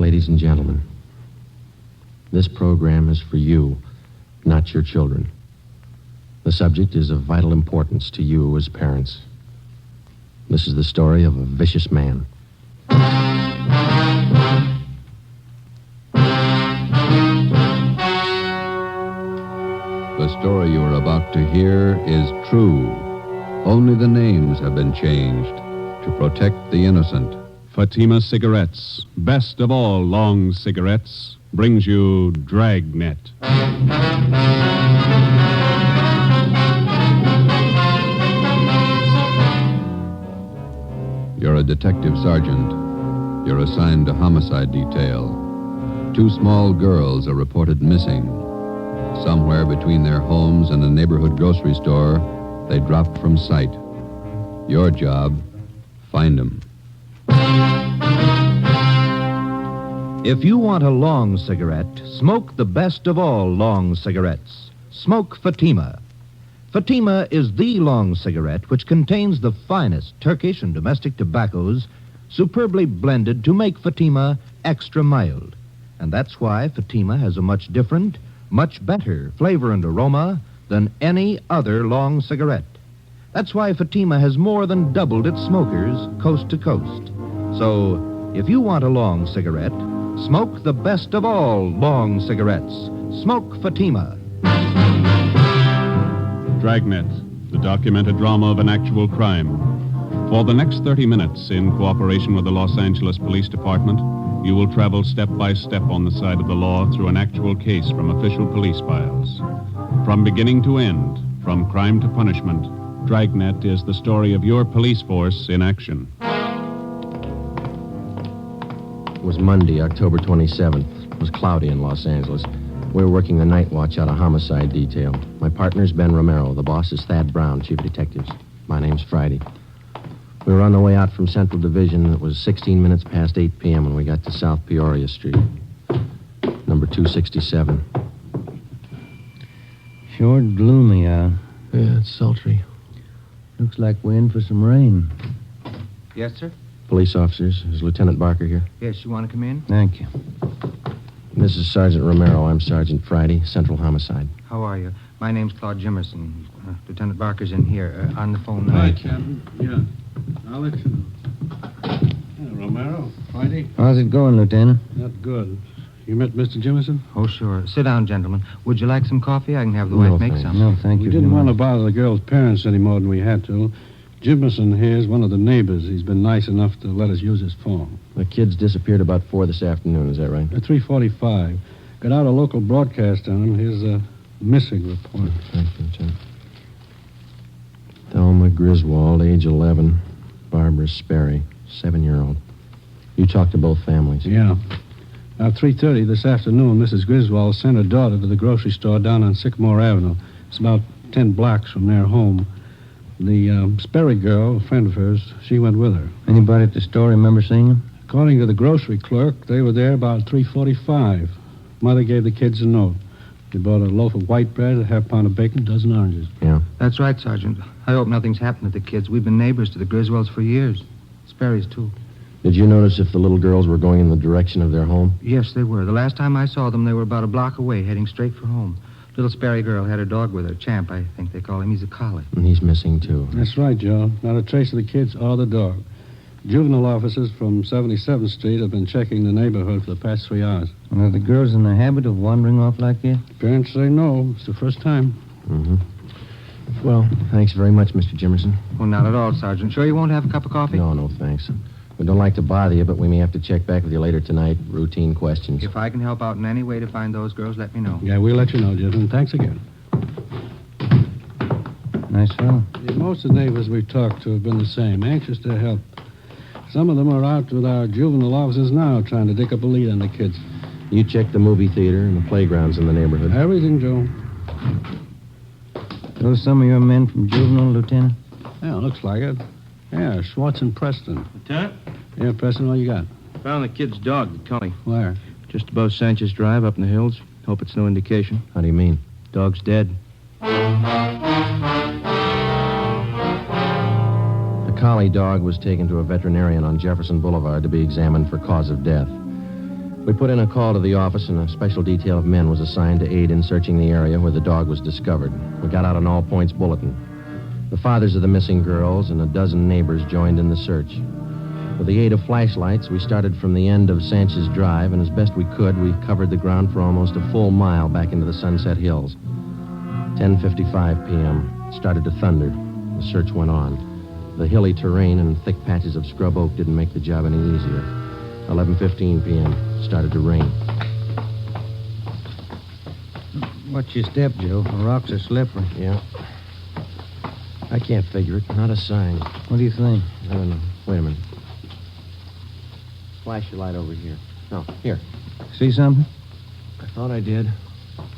ladies and gentlemen, this program is for you, not your children. The subject is of vital importance to you as parents. This is the story of a vicious man. The story you are about to hear is true. Only the names have been changed to protect the innocent. Fatima Cigarettes, best of all long cigarettes, brings you Dragnet. You're a detective sergeant. You're assigned to homicide detail. 2 small girls are reported missing. Somewhere between their homes and a neighborhood grocery store, they dropped from sight. Your job, find them. If you want a long cigarette, smoke the best of all long cigarettes. Smoke Fatima. Fatima is the long cigarette which contains the finest Turkish and domestic tobaccos superbly blended to make Fatima extra mild. And that's why Fatima has a much different, much better flavor and aroma than any other long cigarette. That's why Fatima has more than doubled its smokers coast to coast. So, if you want a long cigarette, smoke the best of all long cigarettes. Smoke Fatima. Dragnet, the documented drama of an actual crime. For the next 30 minutes, in cooperation with the Los Angeles Police Department, you will travel step by step on the side of the law through an actual case from official police files. From beginning to end, from crime to punishment, Dragnet is the story of your police force in action. It was Monday, October 27th. It was cloudy in Los Angeles. We were working the night watch out of homicide detail. My partner's Ben Romero. The boss is Thad Brown, chief of detectives. My name's Friday. We were on the way out from Central Division. It was 16 minutes past 8 p.m. when we got to South Peoria Street, number 267. Sure gloomy out. Yeah, it's sultry. Looks like we're in for some rain. Yes, sir? Police officers. Is Lieutenant Barker here? Yes, you want to come in? Thank you. This is Sergeant Romero. I'm Sergeant Friday, Central Homicide. How are you? My name's Claude Jimmerson. Lieutenant Barker's in here, on the phone now. Hi, Captain. Yeah, I'll let you know. Yeah, Romero, Friday. How's it going, Lieutenant? Not good. You met Mr. Jimmerson? Oh, sure. Sit down, gentlemen. Would you like some coffee? I can have the wife make thanks. some. No, thank you. We didn't want to bother the girl's parents any more than we had to. Jimmerson here is one of the neighbors. He's been nice enough to let us use his phone. The kids disappeared about 4 this afternoon, is that right? At 3:45. Got out a local broadcast on him. Here's a missing report. Thank you, Jim. Thelma Griswold, age 11. Barbara Sperry, 7-year-old. You talked to both families. Yeah. About 3:30 this afternoon, Mrs. Griswold sent her daughter to the grocery store down on Sycamore Avenue. It's about 10 blocks from their home. The Sperry girl, a friend of hers, she went with her. Anybody at the store remember seeing him? According to the grocery clerk, they were there about 3:45. Mother gave the kids a note. They bought a loaf of white bread, a half-pound of bacon, a dozen oranges. Yeah. That's right, Sergeant. I hope nothing's happened to the kids. We've been neighbors to the Griswolds for years. Sperry's, too. Did you notice if the little girls were going in the direction of their home? Yes, they were. The last time I saw them, they were about a block away, heading straight for home. Little Sperry girl had her dog with her. Champ, I think they call him. He's a collie. And he's missing, too. That's right, Joe. Not a trace of the kids or the dog. Juvenile officers from 77th Street have been checking the neighborhood for the past 3 hours. Are the girls in the habit of wandering off like this? Parents say no. It's the first time. Mm-hmm. Well, thanks very much, Mr. Jimmerson. Well, not at all, Sergeant. Sure you won't have a cup of coffee? No, thanks. We don't like to bother you, but we may have to check back with you later tonight. Routine questions. If I can help out in any way to find those girls, let me know. Yeah, we'll let you know, gentlemen. Thanks again. Nice fellow. Yeah, most of the neighbors we've talked to have been the same, anxious to help. Some of them are out with our juvenile officers now trying to dig up a lead on the kids. You checked the movie theater and the playgrounds in the neighborhood. Everything, Joe. Those some of your men from juvenile, Lieutenant? Yeah, looks like it. Yeah, Schwartz and Preston. Lieutenant? Yeah, Preston, what you got? Found the kid's dog, the collie. Where? Just above Sanchez Drive, up in the hills. Hope it's no indication. How do you mean? Dog's dead. The collie dog was taken to a veterinarian on Jefferson Boulevard to be examined for cause of death. We put in a call to the office, and a special detail of men was assigned to aid in searching the area where the dog was discovered. We got out an all-points bulletin. The fathers of the missing girls and a dozen neighbors joined in the search. With the aid of flashlights, we started from the end of Sanchez Drive, and as best we could, we covered the ground for almost a full mile back into the Sunset Hills. 10:55 p.m. It started to thunder. The search went on. The hilly terrain and thick patches of scrub oak didn't make the job any easier. 11:15 p.m. It started to rain. Watch your step, Joe. The rocks are slippery. Yeah. I can't figure it. Not a sign. What do you think? I don't know. Wait a minute. Flash your light over here. No, here. See something? I thought I did.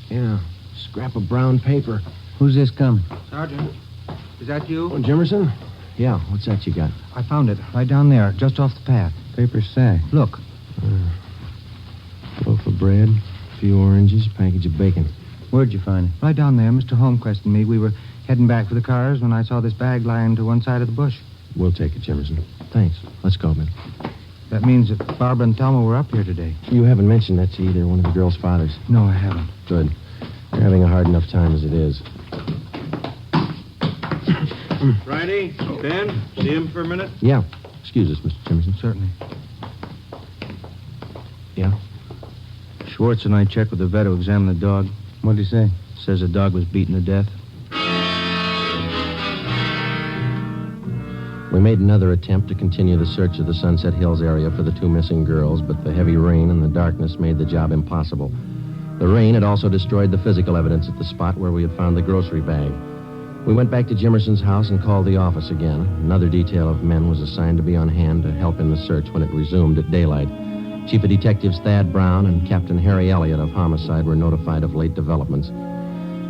Yeah. Scrap of brown paper. Who's this coming? Sergeant, is that you? Oh, Jimmerson? Yeah, what's that you got? I found it right down there, just off the path. Paper sack. Look. Loaf of bread, a few oranges, a package of bacon. Where'd you find it? Right down there, Mr. Holmquist and me, we were heading back for the cars when I saw this bag lying to one side of the bush. We'll take it, Jimmerson. Thanks. Let's go, Ben. That means that Barbara and Thelma were up here today. You haven't mentioned that to either one of the girls' fathers. No, I haven't. Good. They're having a hard enough time as it is. Friday, Ben, see him for a minute? Yeah. Excuse us, Mr. Jimmerson. Certainly. Yeah? Schwartz and I checked with the vet who examined the dog. What'd he say? Says the dog was beaten to death. We made another attempt to continue the search of the Sunset Hills area for the two missing girls, but the heavy rain and the darkness made the job impossible. The rain had also destroyed the physical evidence at the spot where we had found the grocery bag. We went back to Jimmerson's house and called the office again. Another detail of men was assigned to be on hand to help in the search when it resumed at daylight. Chief of Detectives Thad Brown and Captain Harry Elliott of Homicide were notified of late developments.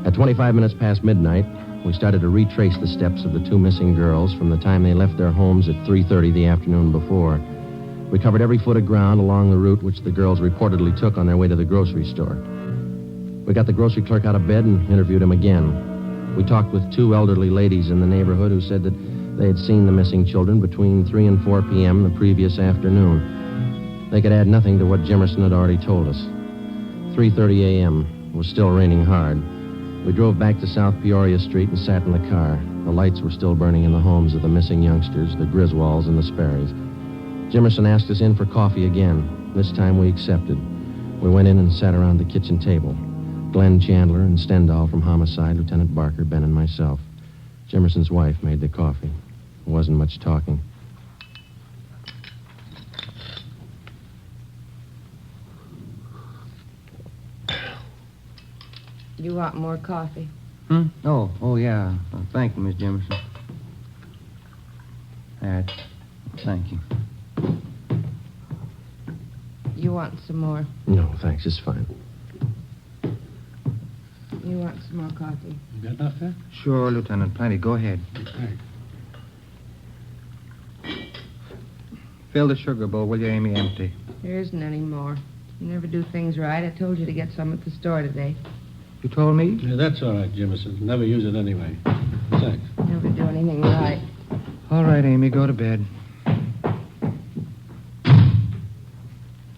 At 25 minutes past midnight, we started to retrace the steps of the two missing girls from the time they left their homes at 3:30 the afternoon before. We covered every foot of ground along the route which the girls reportedly took on their way to the grocery store. We got the grocery clerk out of bed and interviewed him again. We talked with two elderly ladies in the neighborhood who said that they had seen the missing children between 3 and 4 p.m. the previous afternoon. They could add nothing to what Jimmerson had already told us. 3:30 a.m. It was still raining hard. We drove back to South Peoria Street and sat in the car. The lights were still burning in the homes of the missing youngsters, the Griswolds and the Sperrys. Jimmerson asked us in for coffee again. This time we accepted. We went in and sat around the kitchen table. Glenn Chandler and Stendhal from Homicide, Lieutenant Barker, Ben, and myself. Jimmerson's wife made the coffee. There wasn't much talking. You want more coffee? Oh, yeah. Thank you, Miss Jimmerson. All right. Thank you. You want some more? No, thanks. It's fine. You want some more coffee? You got enough there? Sure, Lieutenant. Plenty. Go ahead. Thanks. Fill the sugar bowl, will you, Amy? Empty. There isn't any more. You never do things right. I told you to get some at the store today. You told me? Yeah, that's all right, Jimmerson. Never use it anyway. Thanks. Never do anything right. All right, Amy, go to bed.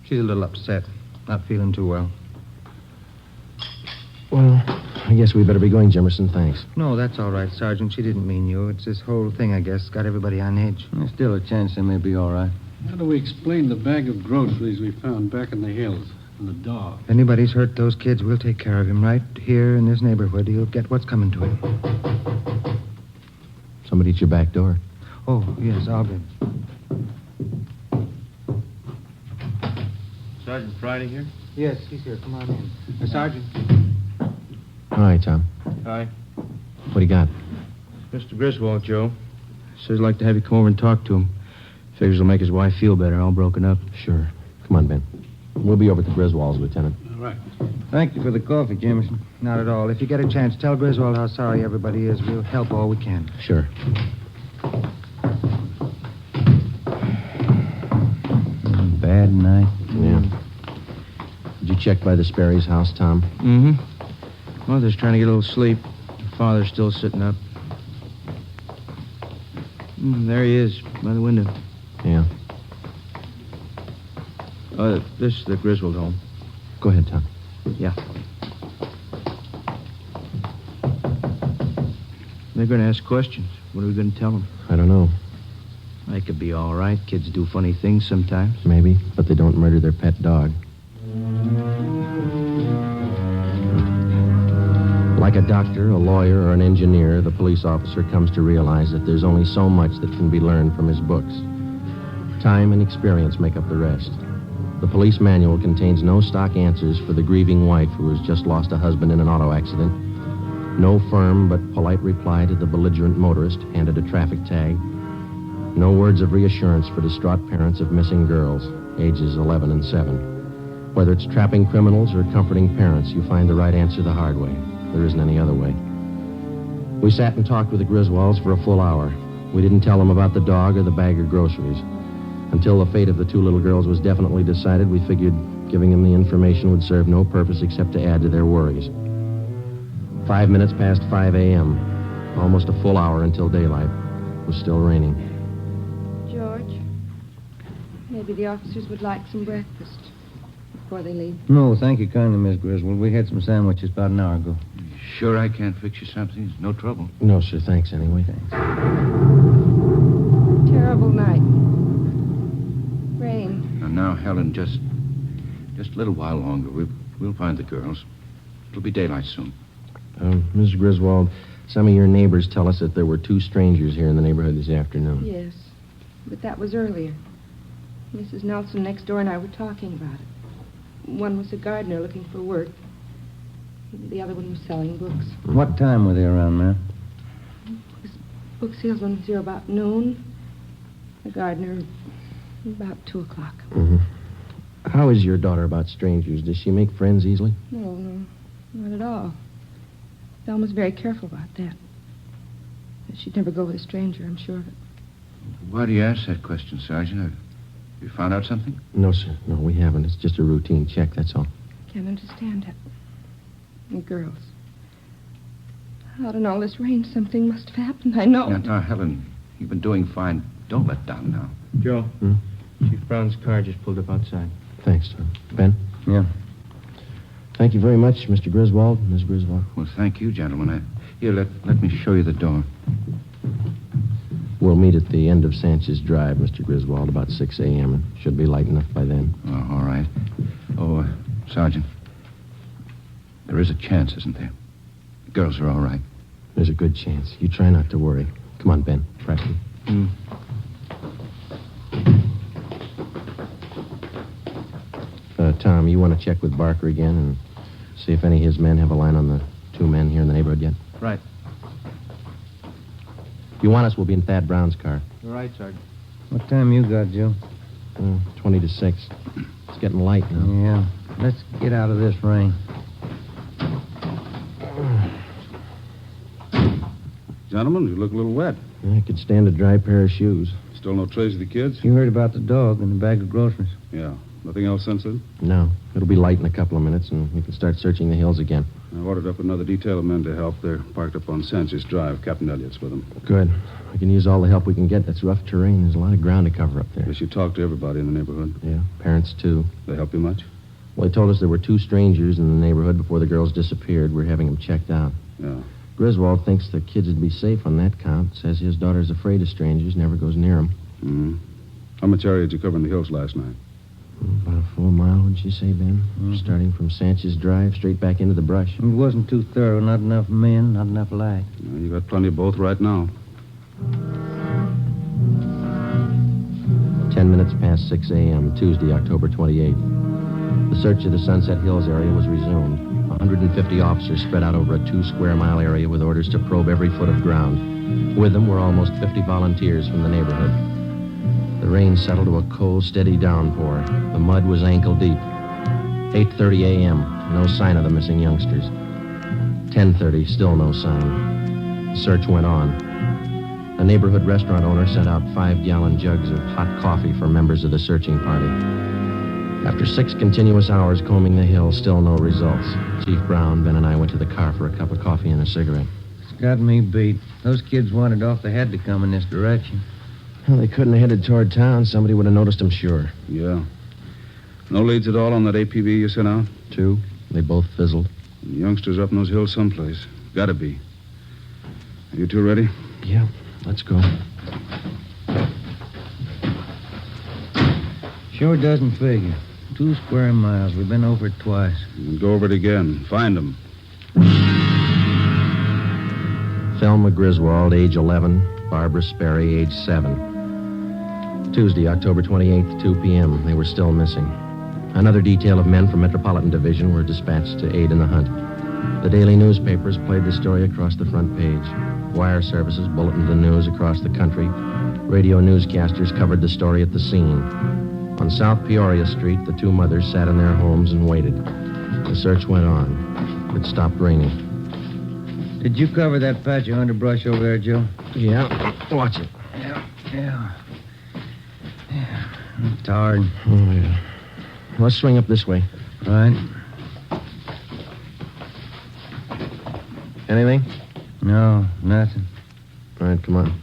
She's a little upset. Not feeling too well. Well, I guess we better be going, Jimmerson. Thanks. No, that's all right, Sergeant. She didn't mean you. It's this whole thing, I guess, got everybody on edge. There's still a chance they may be all right. How do we explain the bag of groceries we found back in the hills and the dog? If anybody's hurt those kids, we'll take care of him right here in this neighborhood. He'll get what's coming to him. Somebody at your back door. Oh, yes, I'll be. Sergeant Friday here? Yes, he's here. Come on in. Sergeant. Hi, Tom. Hi. What do you got? Mr. Griswold, Joe. Says he'd like to have you come over and talk to him. Figures it'll make his wife feel better, all broken up. Sure. Come on, Ben. We'll be over at the Griswolds, Lieutenant. All right. Thank you for the coffee, Jimmerson. Not at all. If you get a chance, tell Griswold how sorry everybody is. We'll help all we can. Sure. Bad night. Yeah. Did you check by the Sperry's house, Tom? Mm-hmm. Mother's trying to get a little sleep. Father's still sitting up. There he is, by the window. Yeah. This is the Griswold home. Go ahead, Tom. Yeah. They're going to ask questions. What are we going to tell them? I don't know. They could be all right. Kids do funny things sometimes. Maybe, but they don't murder their pet dog. Like a doctor, a lawyer, or an engineer, the police officer comes to realize that there's only so much that can be learned from his books. Time and experience make up the rest. The police manual contains no stock answers for the grieving wife who has just lost a husband in an auto accident. No firm but polite reply to the belligerent motorist handed a traffic tag. No words of reassurance for distraught parents of missing girls, ages 11 and 7. Whether it's trapping criminals or comforting parents, you find the right answer the hard way. There isn't any other way. We sat and talked with the Griswolds for a full hour. We didn't tell them about the dog or the bag of groceries. Until the fate of the two little girls was definitely decided, we figured giving them the information would serve no purpose except to add to their worries. 5 minutes past 5 a.m., almost a full hour until daylight. It was still raining. George, maybe the officers would like some breakfast before they leave. No, thank you kindly, Miss Griswold. We had some sandwiches about an hour ago. Sure I can't fix you something? No trouble. No, sir. Thanks anyway. Terrible night. Rain. And now, Helen, just a little while longer. We'll find the girls. It'll be daylight soon. Mrs. Griswold, some of your neighbors tell us that there were two strangers here in the neighborhood this afternoon. Yes, but that was earlier. Mrs. Nelson next door and I were talking about it. One was a gardener looking for work. The other one was selling books. What time were they around, ma'am? This book salesman was here about noon. The gardener about 2 o'clock. Mm-hmm. How is your daughter about strangers? Does she make friends easily? No, not at all. Thelma's very careful about that. She'd never go with a stranger, I'm sure of it. Why do you ask that question, Sergeant? Have you found out something? No, sir. No, we haven't. It's just a routine check, that's all. Can't understand it. And girls. Out in all this rain, something must have happened, I know. Now, Helen, you've been doing fine. Don't let down now. Joe, Chief Brown's car just pulled up outside. Thanks, Tom. Ben? Yeah. Thank you very much, Mr. Griswold, Miss Griswold. Well, thank you, gentlemen. Here, let me show you the door. We'll meet at the end of Sanchez Drive, Mr. Griswold, about 6 a.m. It should be light enough by then. Oh, all right. Oh, Sergeant, there is a chance, isn't there? The girls are all right. There's a good chance. You try not to worry. Come on, Ben. Preston. Tom, you want to check with Barker again and see if any of his men have a line on the two men here in the neighborhood yet? Right. If you want us, we'll be in Thad Brown's car. All right, Sergeant. What time you got, Joe? 20 to 6. It's getting light now. Yeah. Let's get out of this rain. Gentlemen, you look a little wet. I could stand a dry pair of shoes. Still no trace of the kids? You heard about the dog and the bag of groceries? Yeah. Nothing else since then? No. It'll be light in a couple of minutes, and we can start searching the hills again. I ordered up another detail of men to help. They're parked up on Sanchez Drive. Captain Elliott's with them. Good. We can use all the help we can get. That's rough terrain. There's a lot of ground to cover up there. Guess you talked to everybody in the neighborhood. Yeah, parents, too. They help you much? Well, they told us there were two strangers in the neighborhood before the girls disappeared. We're having them checked out. Yeah. Griswold thinks the kids would be safe on that count. Says his daughter's afraid of strangers, never goes near them. Mm-hmm. How much area did you cover in the hills last night? About a full mile, would you say, Ben? Starting from Sanchez Drive, straight back into the brush. It wasn't too thorough. Not enough men, not enough light. You got plenty of both right now. 10 minutes past 6 a.m., Tuesday, October 28th. The search of the Sunset Hills area was resumed. 150 officers spread out over a 2-square-mile area with orders to probe every foot of ground. With them were almost 50 volunteers from the neighborhood. The rain settled to a cold, steady downpour. The mud was ankle-deep. 8:30 a.m., no sign of the missing youngsters. 10:30, still no sign. The search went on. A neighborhood restaurant owner sent out 5-gallon jugs of hot coffee for members of the searching party. After 6 continuous hours combing the hill, still no results. Chief Brown, Ben, and I went to the car for a cup of coffee and a cigarette. It's got me beat. Those kids wandered off. They had to come in this direction. Well, they couldn't have headed toward town. Somebody would have noticed them, sure. Yeah. No leads at all on that APB you sent out? 2. They both fizzled. The youngsters up in those hills someplace. Gotta be. Are you two ready? Yeah, let's go. Sure doesn't figure. 2 square miles. We've been over it twice. And go over it again. Find them. Thelma Griswold, age 11. Barbara Sperry, age 7. Tuesday, October 28th, 2 p.m. They were still missing. Another detail of men from Metropolitan Division were dispatched to aid in the hunt. The daily newspapers played the story across the front page. Wire services bulletined the news across the country. Radio newscasters covered the story at the scene. On South Peoria Street, the 2 mothers sat in their homes and waited. The search went on. It stopped raining. Did you cover that patch of underbrush over there, Joe? Yeah, watch it. Yeah. I'm tired. Oh, yeah. Let's swing up this way. Right. Anything? No, nothing. All right, come on.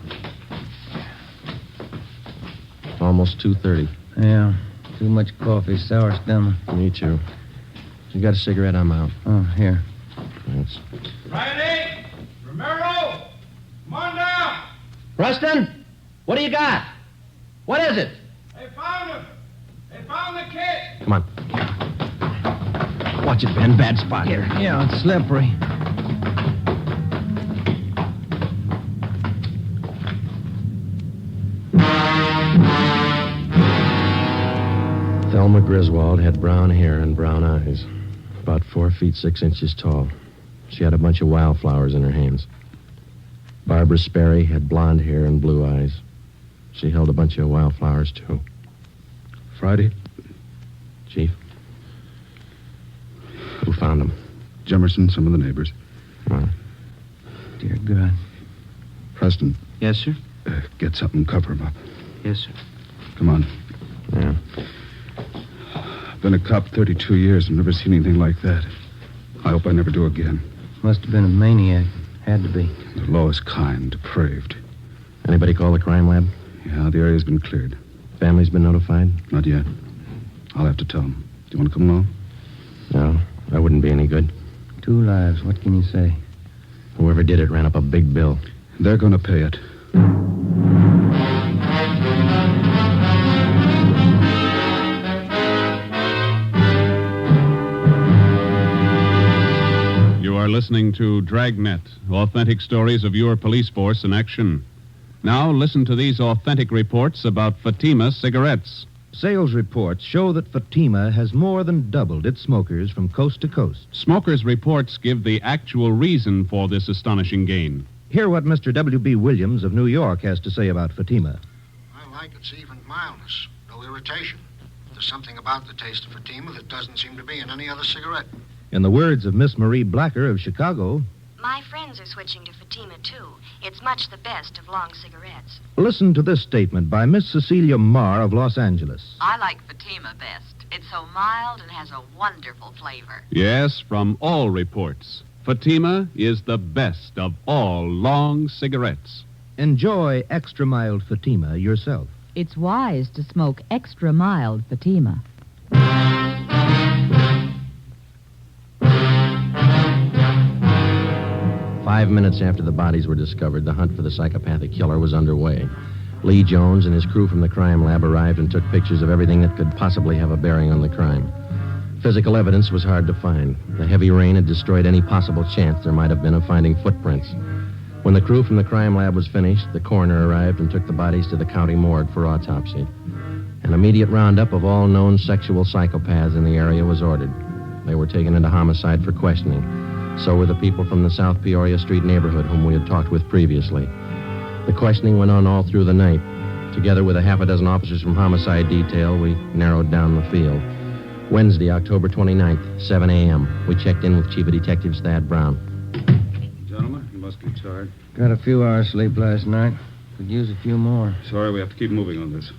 Almost 2:30. Yeah. Too much coffee, sour stomach. Me too. You got a cigarette? I'm out. Oh, here. Thanks. Riley! Romero! Come on down! Preston, what do you got? What is it? They found him! They found the kid! Come on. Watch it, Ben. Bad spot here. Yeah, it's slippery. Thelma Griswold had brown hair and brown eyes, about 4 feet 6 inches tall. She had a bunch of wildflowers in her hands. Barbara Sperry had blonde hair and blue eyes. She held a bunch of wildflowers, too. Friday? Chief? Who found them? Jimmerson, some of the neighbors. Well, Dear God. Preston, Yes, sir? get something, cover him up. Yes, sir. Come on. yeah. I've been a cop 32 years and never seen anything like that. I hope I never do again. Must have been a maniac. Had to be. The law is kind, depraved. Anybody call the crime lab? Yeah, the area's been cleared. Family's been notified? Not yet. I'll have to tell them. Do you want to come along? No, that wouldn't be any good. 2 lives. What can you say? Whoever did it ran up a big bill. They're going to pay it. You are listening to Dragnet, authentic stories of your police force in action. Now listen to these authentic reports about Fatima cigarettes. Sales reports show that Fatima has more than doubled its smokers from coast to coast. Smokers' reports give the actual reason for this astonishing gain. Hear what Mr. W.B. Williams of New York has to say about Fatima. I like its even mildness, no irritation. There's something about the taste of Fatima that doesn't seem to be in any other cigarette. In the words of Miss Marie Blacker of Chicago, my friends are switching to Fatima, too. It's much the best of long cigarettes. listen to this statement by Miss Cecilia Marr of Los Angeles. I like Fatima best. It's so mild and has a wonderful flavor. Yes, from all reports, Fatima is the best of all long cigarettes. Enjoy extra mild Fatima yourself. It's wise to smoke extra mild Fatima. 5 minutes after the bodies were discovered, the hunt for the psychopathic killer was underway. Lee Jones and his crew from the crime lab arrived and took pictures of everything that could possibly have a bearing on the crime. Physical evidence was hard to find. The heavy rain had destroyed any possible chance there might have been of finding footprints. When the crew from the crime lab was finished, the coroner arrived and took the bodies to the county morgue for autopsy. An immediate roundup of all known sexual psychopaths in the area was ordered. They were taken into homicide for questioning. So were the people from the South Peoria Street neighborhood whom we had talked with previously. The questioning went on all through the night. Together with a half a dozen officers from homicide detail, we narrowed down the field. Wednesday, October 29th, 7 a.m., we checked in with Chief of Detectives Thad Brown. Gentlemen, you must be tired. Got a few hours sleep last night. Could use a few more. Sorry, we have to keep moving on this.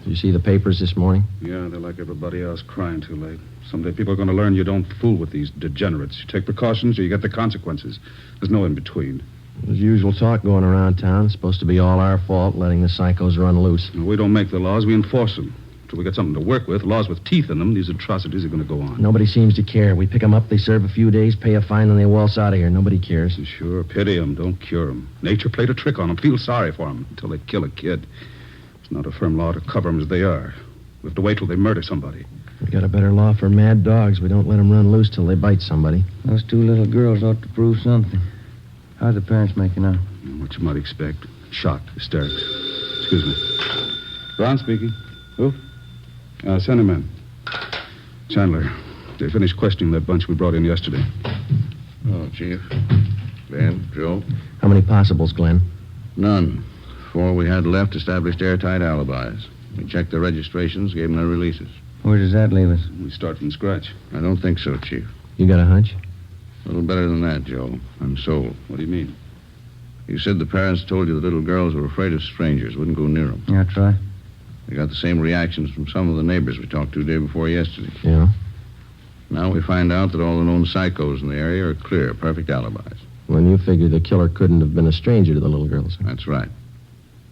Did you see the papers this morning? Yeah, they're like everybody else, crying too late. Someday people are going to learn you don't fool with these degenerates. You take precautions or you get the consequences. There's no in between. There's usual talk going around town. It's supposed to be all our fault, letting the psychos run loose. We don't make the laws, we enforce them. Till we get something to work with, laws with teeth in them, these atrocities are going to go on. Nobody seems to care. We pick them up, they serve a few days, pay a fine, and they waltz out of here. Nobody cares. Sure, pity them, don't cure them. Nature played a trick on them. Feel sorry for them until they kill a kid. It's not a firm law to cover them as they are. We have to wait till they murder somebody. We got a better law for mad dogs. We don't let them run loose till they bite somebody. Those two little girls ought to prove something. How are the parents making out? What you might expect. Shocked, hysterics. Excuse me. Ron speaking. Who? Send him in. Chandler, they finished questioning that bunch we brought in yesterday. Oh, Chief. Ben, Joe? How many possibles, Glenn? None. 4 we had left established airtight alibis. We checked their registrations, gave them their releases. Where does that leave us? We start from scratch. I don't think so, Chief. You got a hunch? A little better than that, Joe. I'm sold. What do you mean? You said the parents told you the little girls were afraid of strangers, wouldn't go near them. Yeah, that's right. We got the same reactions from some of the neighbors we talked to day before yesterday. Yeah? Now we find out that all the known psychos in the area are clear, perfect alibis. Well, you figure the killer couldn't have been a stranger to the little girls. That's right.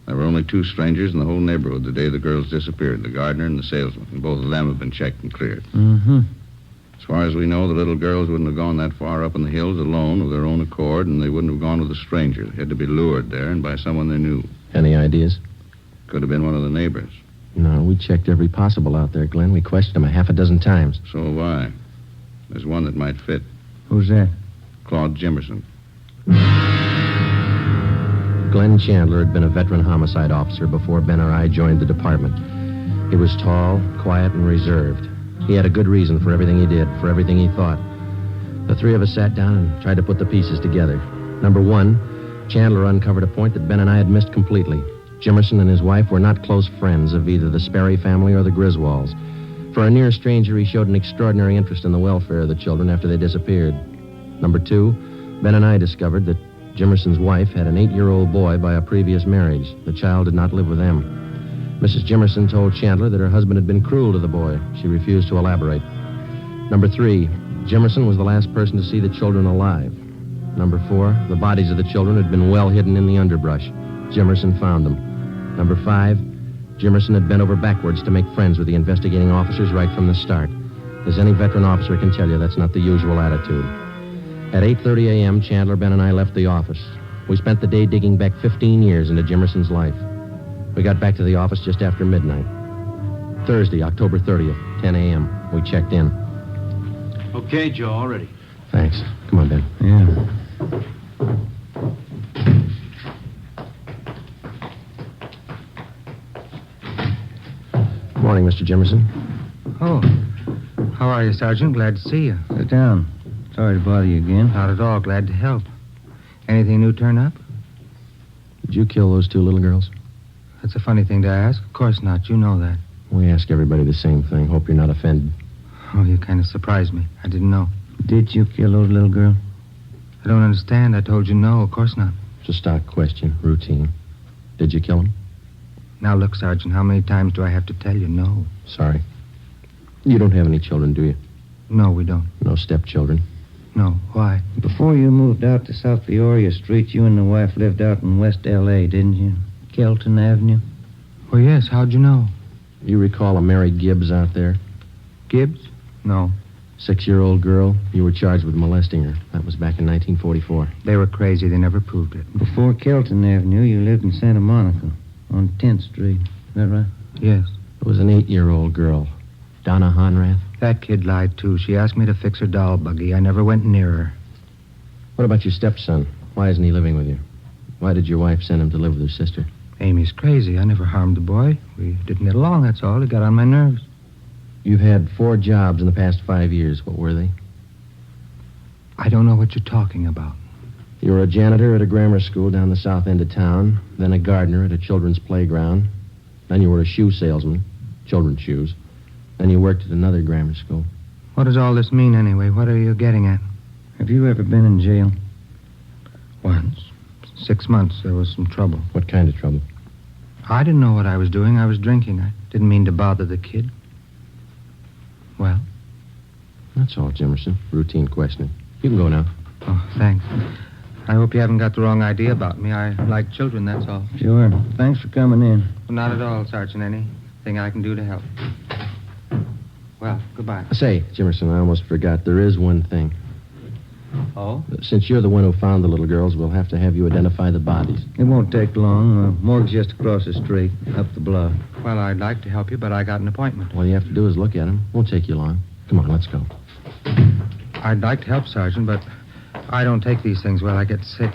There were only 2 strangers in the whole neighborhood the day the girls disappeared, the gardener and the salesman, and both of them have been checked and cleared. Mm-hmm. As far as we know, the little girls wouldn't have gone that far up in the hills alone of their own accord, and they wouldn't have gone with a stranger. They had to be lured there and by someone they knew. Any ideas? Could have been one of the neighbors. No, we checked every possible out there, Glenn. We questioned them a half a dozen times. So have I. There's one that might fit. Who's that? Claude Jimmerson. Glenn Chandler had been a veteran homicide officer before Ben or I joined the department. He was tall, quiet, and reserved. He had a good reason for everything he did, for everything he thought. The 3 of us sat down and tried to put the pieces together. Number 1, Chandler uncovered a point that Ben and I had missed completely. Jimmerson and his wife were not close friends of either the Sperry family or the Griswolds. For a near stranger, he showed an extraordinary interest in the welfare of the children after they disappeared. Number 2, Ben and I discovered that Jimmerson's wife had an 8-year-old boy by a previous marriage. The child did not live with them. Mrs. Jimmerson told Chandler that her husband had been cruel to the boy. She refused to elaborate. Number 3, Jimmerson was the last person to see the children alive. Number 4, the bodies of the children had been well hidden in the underbrush. Jimmerson found them. Number 5, Jimmerson had bent over backwards to make friends with the investigating officers right from the start. As any veteran officer can tell you, that's not the usual attitude. At 8:30 a.m., Chandler, Ben, and I left the office. We spent the day digging back 15 years into Jimmerson's life. We got back to the office just after midnight. Thursday, October 30th, 10 a.m. We checked in. Okay, Joe, all ready. Thanks. Come on, Ben. Yeah. Good morning, Mr. Jimmerson. Oh. How are you, Sergeant? Glad to see you. Sit down. Sorry to bother you again. Not at all. Glad to help. Anything new turn up? Did you kill those 2 little girls? That's a funny thing to ask. Of course not. You know that. We ask everybody the same thing. Hope you're not offended. Oh, you kind of surprised me. I didn't know. Did you kill those little girls? I don't understand. I told you no. Of course not. It's a stock question. Routine. Did you kill them? Now, look, Sergeant, how many times do I have to tell you no? Sorry. You don't have any children, do you? No, we don't. No stepchildren? No. Why? Before you moved out to South Peoria Street, you and the wife lived out in West L.A., didn't you? Kelton Avenue? Oh, yes. How'd you know? You recall a Mary Gibbs out there? Gibbs? No. 6-year-old girl. You were charged with molesting her. That was back in 1944. They were crazy. They never proved it. Before Kelton Avenue, you lived in Santa Monica on 10th Street. Is that right? Yes. It was an 8-year-old girl. Donna Honrath? That kid lied, too. She asked me to fix her doll buggy. I never went near her. What about your stepson? Why isn't he living with you? Why did your wife send him to live with her sister? Amy's crazy. I never harmed the boy. We didn't get along, that's all. It got on my nerves. You've had 4 jobs in the past 5 years. What were they? I don't know what you're talking about. You were a janitor at a grammar school down the south end of town, then a gardener at a children's playground, then you were a shoe salesman, children's shoes, then you worked at another grammar school. What does all this mean, anyway? What are you getting at? Have you ever been in jail? Once. 6 months. There was some trouble. What kind of trouble? I didn't know what I was doing. I was drinking. I didn't mean to bother the kid. Well? That's all, Jimmerson. Routine questioning. You can go now. Oh, thanks. I hope you haven't got the wrong idea about me. I like children, that's all. Sure. Thanks for coming in. Well, not at all, Sergeant. Anything I can do to help. Well, goodbye. Say, Jimmerson, I almost forgot. There is one thing. Oh? Since you're the one who found the little girls, we'll have to have you identify the bodies. It won't take long. Morgue's just across the street, up the bluff. Well, I'd like to help you, but I got an appointment. All you have to do is look at them. Won't take you long. Come on, let's go. I'd like to help, Sergeant, but I don't take these things well. I get sick.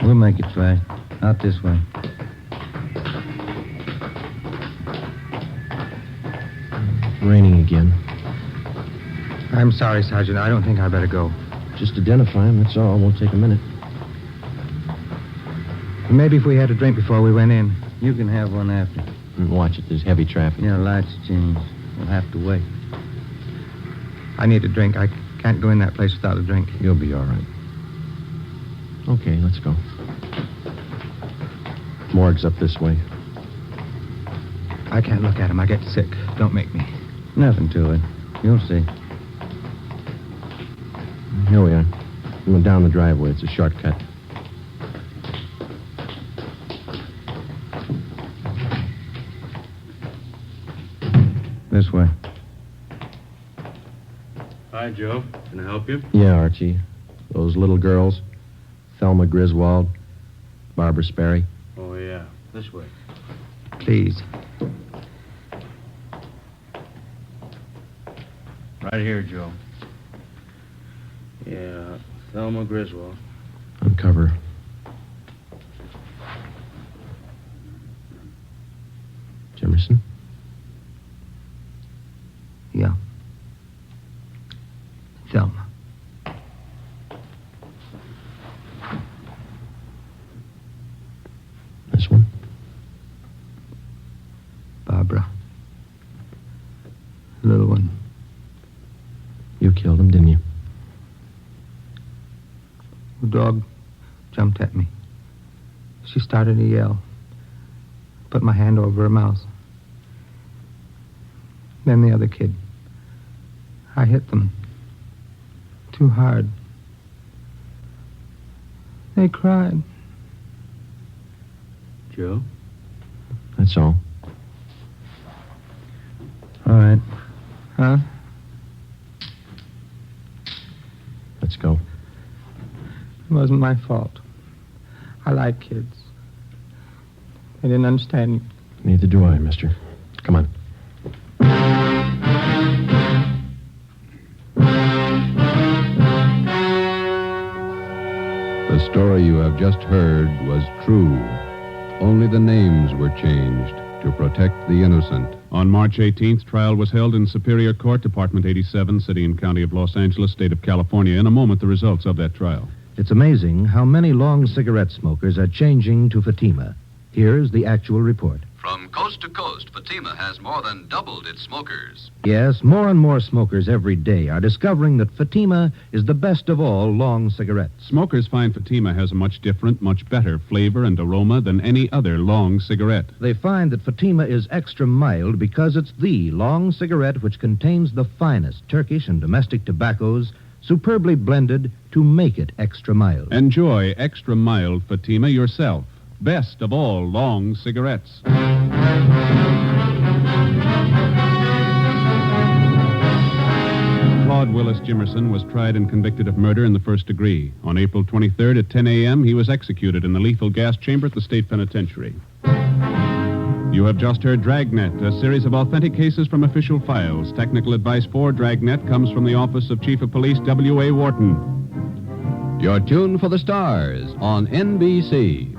We'll make it fast. Out this way. Raining again. I'm sorry, Sergeant. I don't think I'd better go. Just identify them, that's all. Won't take a minute. Maybe if we had a drink before we went in. You can have one after. Watch it. There's heavy traffic. Yeah, lights change. We'll have to wait. I need a drink. I can't go in that place without a drink. You'll be all right. Okay, let's go. Morgue's up this way. I can't look at him. I get sick. Don't make me. Nothing to it. You'll see. Here we are. We went down the driveway. It's a shortcut. This way. Hi, Joe. Can I help you? Yeah, Archie. Those little girls. Thelma Griswold. Barbara Sperry. Oh, yeah. This way. Please. Right here, Joe. Yeah, Thelma Griswold. Uncover. Jimmerson? Yeah. Thelma. This one? Barbara. Little one. You killed him, didn't you? The dog jumped at me. She started to yell. Put my hand over her mouth. Then the other kid. I hit them. Too hard. They cried. Joe? That's all. All right. Huh? Let's go. It wasn't my fault. I like kids. They didn't understand me. Neither do I, mister. Come on. The story you have just heard was true. Only the names were changed to protect the innocent. On March 18th, trial was held in Superior Court, Department 87, City and County of Los Angeles, State of California. In a moment, the results of that trial. It's amazing how many long cigarette smokers are changing to Fatima. Here's the actual report. From coast to coast, Fatima has more than doubled its smokers. Yes, more and more smokers every day are discovering that Fatima is the best of all long cigarettes. Smokers find Fatima has a much different, much better flavor and aroma than any other long cigarette. They find that Fatima is extra mild because it's the long cigarette which contains the finest Turkish and domestic tobaccos, superbly blended to make it extra mild. Enjoy extra mild Fatima yourself. Best of all long cigarettes. Claude Willis Jimmerson was tried and convicted of murder in the first degree. On April 23rd at 10 a.m., he was executed in the lethal gas chamber at the state penitentiary. You have just heard Dragnet, a series of authentic cases from official files. Technical advice for Dragnet comes from the Office of Chief of Police W.A. Wharton. You're tuned for the stars on NBC.